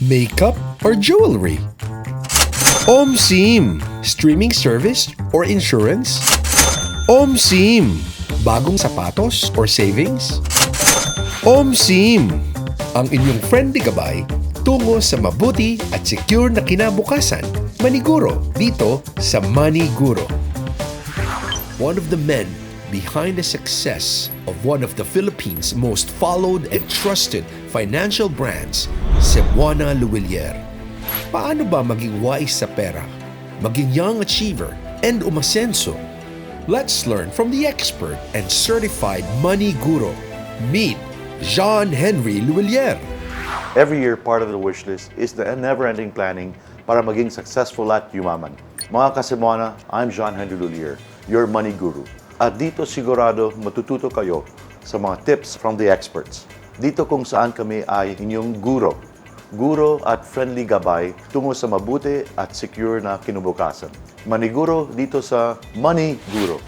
makeup or jewelry? OMSIM, streaming service or insurance? OMSIM, bagong sapatos or savings? OMSIM, ang inyong friendly gabay tungo sa mabuti at secure na kinabukasan. Maniguro dito sa Money Guro. One of the men behind the success of one of the Philippines' most followed and trusted financial brands, Cebuana Lhuillier. Paano ba maging wise sa pera, maging young achiever, and umasenso? Let's learn from the expert and certified money guru. Meet John Henry Lhuillier. Every year, part of the wish list is the never-ending planning para maging successful at yumaman. Mga ka-Cebuana, I'm John Henry Lhuillier, your money guru. At dito sigurado matututo kayo sa mga tips from the experts. Dito kung saan kami ay inyong guro at friendly gabay tungo sa mabuti at secure na kinubukasan. Maniguro dito sa Money Guro.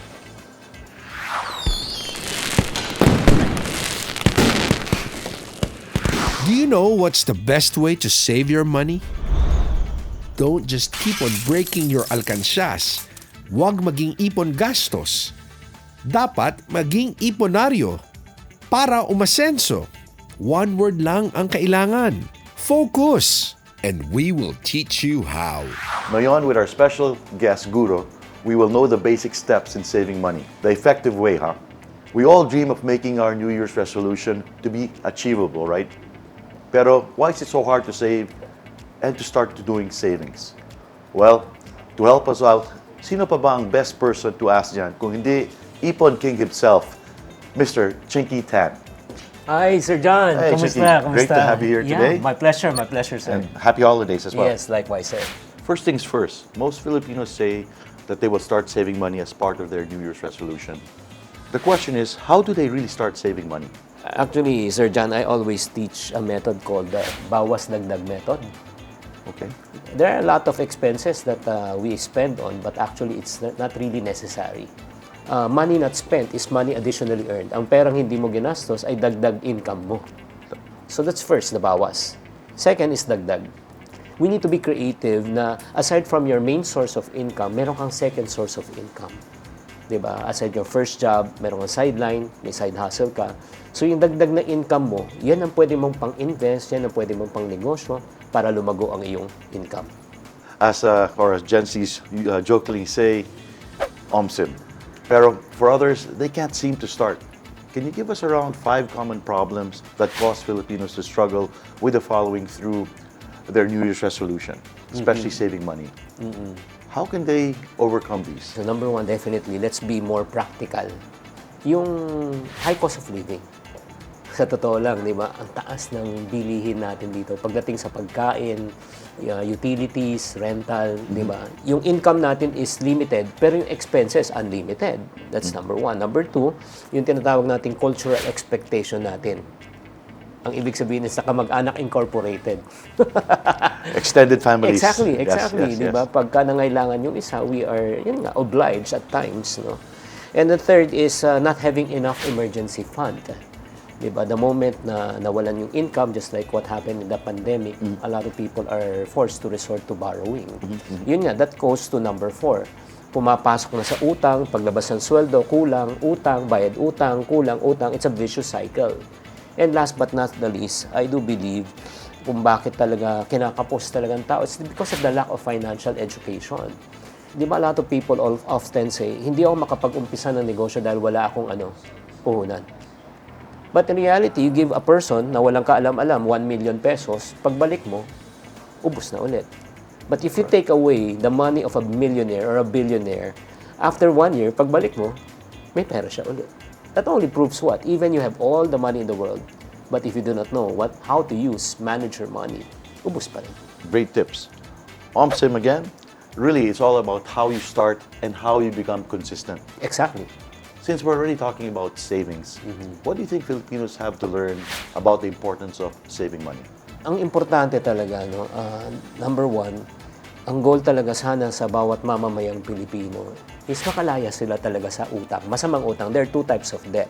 Do you know what's the best way to save your money? Don't just keep on breaking your alkansyas. Huwag maging ipon gastos. Dapat maging iponaryo para umasenso. One word lang ang kailangan. Focus! And we will teach you how. Ngayon, with our special guest guru, we will know the basic steps in saving money. The effective way, huh? We all dream of making our New Year's resolution to be achievable, right? Pero why is it so hard to save and to start doing savings? Well, to help us out, sino pa ba ang best person to ask dyan kung hindi Ipon King himself, Mr. Chinky Tan. Hi, Sir John. Hey, Kumusta? Chinky. Kumusta? Great to have you here today. Yeah, my pleasure, sir. And happy holidays as well. Yes, likewise, sir. First things first, most Filipinos say that they will start saving money as part of their New Year's resolution. The question is, how do they really start saving money? Actually, Sir John, I always teach a method called the bawas dagdag method. Okay. There are a lot of expenses that we spend on, but actually it's not really necessary. Money not spent is money additionally earned. Ang perang hindi mo ginastos ay dagdag income mo. So that's first, the bawas. Second is dagdag. We need to be creative na aside from your main source of income, meron kang second source of income. Diba? Aside your first job, meron kang sideline, may side hustle ka. So yung dagdag na income mo, yan ang pwede mong pang-invest, yan ang pwede mong pang-negosyo para lumago ang iyong income. As Gen Z's jokingly say, OMSIM. Pero for others, they can't seem to start. Can you give us around 5 common problems that cause Filipinos to struggle with the following through their New Year's resolution, especially saving money? How can they overcome these? So number one, definitely, let's be more practical. Yung high cost of living. Sa totoo lang, di ba, ang taas ng bilihin natin dito. Pagdating sa pagkain, utilities, rental, di ba? Yung income natin is limited, pero yung expenses unlimited. That's number one. Number two, yung tinatawag nating cultural expectation natin. Ang ibig sabihin is kamag-anak incorporated. Extended families. Exactly, Yes, di ba? Pagka nangailangan yung isa, we are, yun nga, obliged at times, no? And the third is not having enough emergency fund. Diba? The moment na nawalan yung income, just like what happened in the pandemic, a lot of people are forced to resort to borrowing. Yun nga, that goes to number 4. Pumapasok na sa utang, paglabas ng sweldo, kulang, utang, bayad utang, kulang, utang. It's a vicious cycle. And last but not the least, I do believe kung bakit talaga kinakapos talaga ng tao, it's because of the lack of financial education. Di ba, a lot of people often say, hindi ako makapag-umpisa ng negosyo dahil wala akong puhunan. But in reality, you give a person na walang kaalam-alam 1 million pesos, pagbalik mo, ubos na ulit. But if you take away the money of a millionaire or a billionaire, after 1 year, pagbalik mo, may pera siya ulit. That only proves what? Even you have all the money in the world, but if you do not know how to manage your money, ubos pa rin. Great tips. OMSIM again, really, it's all about how you start and how you become consistent. Exactly. Since we're already talking about savings, what do you think Filipinos have to learn about the importance of saving money? Ang importante talaga, number one, ang goal talaga sana sa bawat mamamayang Pilipino is makalaya sila talaga sa utang. Masamang utang. There are two types of debt.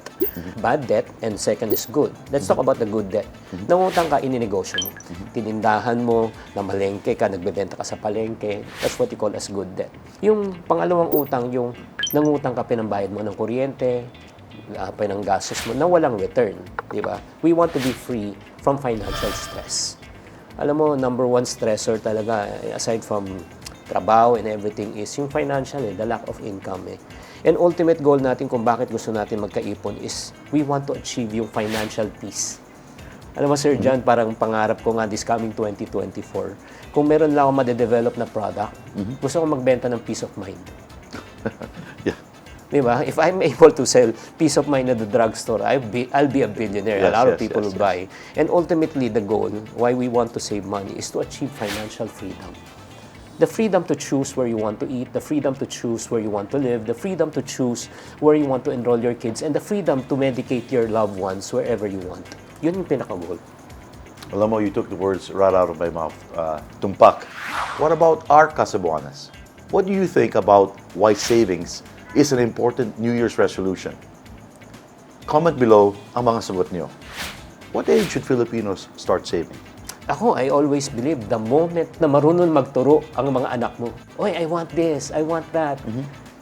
Bad debt and second is good. Let's talk about the good debt. Nangutang ka, ininegosyo mo. Tinindahan mo, namalengke ka, nagbebenta ka sa palengke. That's what you call as good debt. Yung pangalawang utang, yung nangutang ka, pinambayad mo ng kuryente, ng gastos mo, na walang return. Di ba? We want to be free from financial stress. Alam mo, number one stressor talaga, aside from trabaho and everything, is yung financial, the lack of income. And ultimate goal natin kung bakit gusto natin magkaipon is we want to achieve yung financial peace. Alam mo, Sir John, parang pangarap ko nga this coming 2024, kung meron lang ako madedevelop na product, gusto ko magbenta ng peace of mind. Yeah. Diba? If I'm able to sell peace of mind at the drugstore, I'll be a billionaire. Yes, a lot of yes, people yes, will buy. And ultimately, the goal, why we want to save money, is to achieve financial freedom. The freedom to choose where you want to eat, the freedom to choose where you want to live, the freedom to choose where you want to enroll your kids, and the freedom to medicate your loved ones wherever you want. Yun yung pinaka-goal. Alam mo, you took the words right out of my mouth. Tumpak. What about our Casabuanas? What do you think about why savings is an important New Year's resolution? Comment below ang mga sagot niyo. What age should Filipinos start saving? Ako, I always believe the moment na marunong magturo ang mga anak mo, oy, I want this, I want that.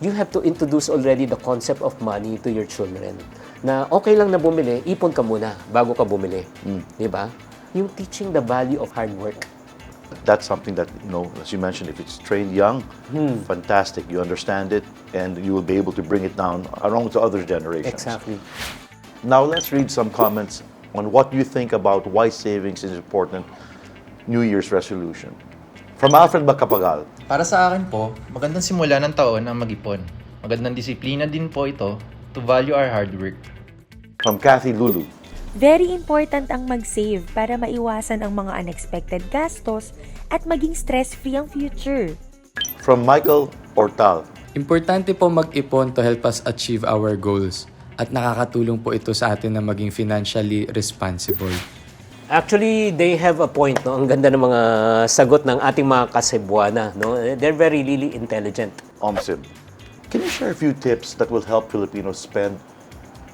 You have to introduce already the concept of money to your children. Na okay lang na bumili, ipon ka muna bago ka bumili. Di ba? Yung teaching the value of hard work. That's something that, as you mentioned, if it's trained young, fantastic. You understand it, and you will be able to bring it down along to other generations. Exactly. Now, let's read some comments on what you think about why savings is important New Year's resolution. From Alfred Bacapagal. Para sa akin po, magandang simula ng taon ang mag-ipon. Magandang disiplina din po ito to value our hard work. From Kathy Lulu. Very important ang mag-save para maiwasan ang mga unexpected gastos at maging stress-free ang future. From Michael Ortal. Importante po mag-ipon to help us achieve our goals at nakakatulong po ito sa atin na maging financially responsible. Actually, they have a point, no? Ang ganda ng mga sagot ng ating mga Kasebuana, no? They're very really intelligent. Omsim. Can you share a few tips that will help Filipinos spend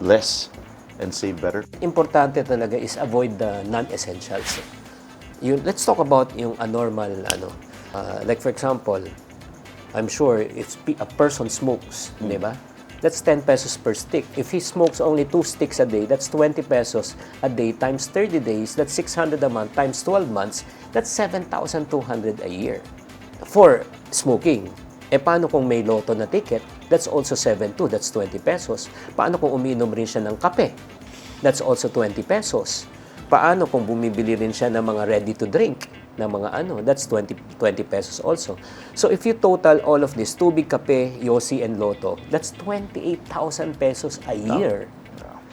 less and save better? Importante talaga is avoid the non-essentials. Let's talk about yung abnormal, like for example, I'm sure if a person smokes, di ba? That's 10 pesos per stick. If he smokes only 2 sticks a day, that's 20 pesos a day times 30 days, that's 600 a month times 12 months, that's 7,200 a year for smoking. Paano kung may loto na ticket? That's also 7,200, that's 20 pesos. Paano kung umiinom rin siya ng kape? That's also 20 pesos. Paano kung bumibili rin siya ng mga ready to drink? Na mga that's 20 pesos also. So if you total all of this, tubig, kape, yosi, and loto, that's 28,000 pesos a year.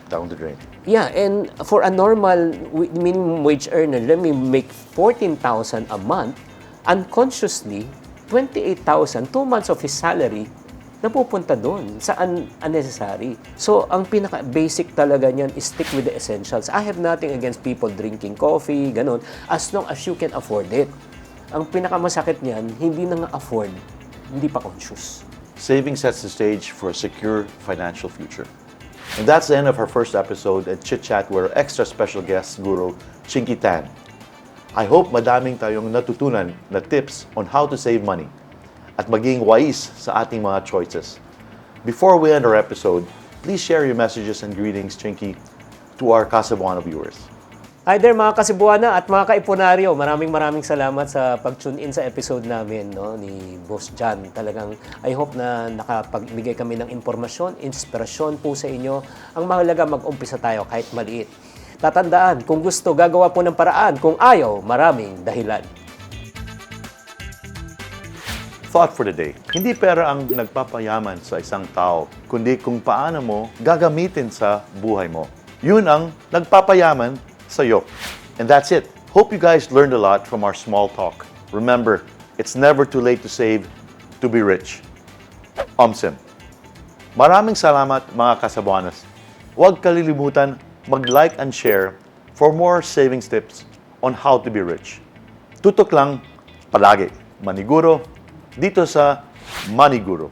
Down the drain. Yeah, and for a normal minimum wage earner, let me make 14,000 a month, unconsciously, 28,000, 2 months of his salary, napupunta doon sa unnecessary. So, ang pinaka-basic talaga niyan is stick with the essentials. I have nothing against people drinking coffee, ganun, as long as you can afford it. Ang pinakamasakit niyan, hindi na nga afford, hindi pa conscious. Saving sets the stage for a secure financial future. And that's the end of our first episode and chit-chat with our extra special guest, Guru Chinky Tan. I hope madaming tayong natutunan na tips on how to save money at maging wais sa ating mga choices. Before we end our episode, please share your messages and greetings, Chinky, to our Casabuana viewers. Hi there mga Kasibuana at mga Kaipunaryo. Maraming salamat sa pag-tune in sa episode namin, no, ni Boss John. Talagang I hope na nakapagbigay kami ng impormasyon, inspirasyon po sa inyo. Ang mahalaga mag-umpisa tayo kahit maliit. Tatandaan, kung gusto, gagawa po ng paraan. Kung ayaw, maraming dahilan. Thought for the day. Hindi pera ang nagpapayaman sa isang tao, kundi kung paano mo gagamitin sa buhay mo. Yun ang nagpapayaman sa'yo. And that's it. Hope you guys learned a lot from our small talk. Remember, it's never too late to save, to be rich. Omsim. Maraming salamat mga Kasabuanas. Huwag kalilimutan mag-like and share for more savings tips on how to be rich. Tutok lang palagi. Maniguro dito sa Money Guru.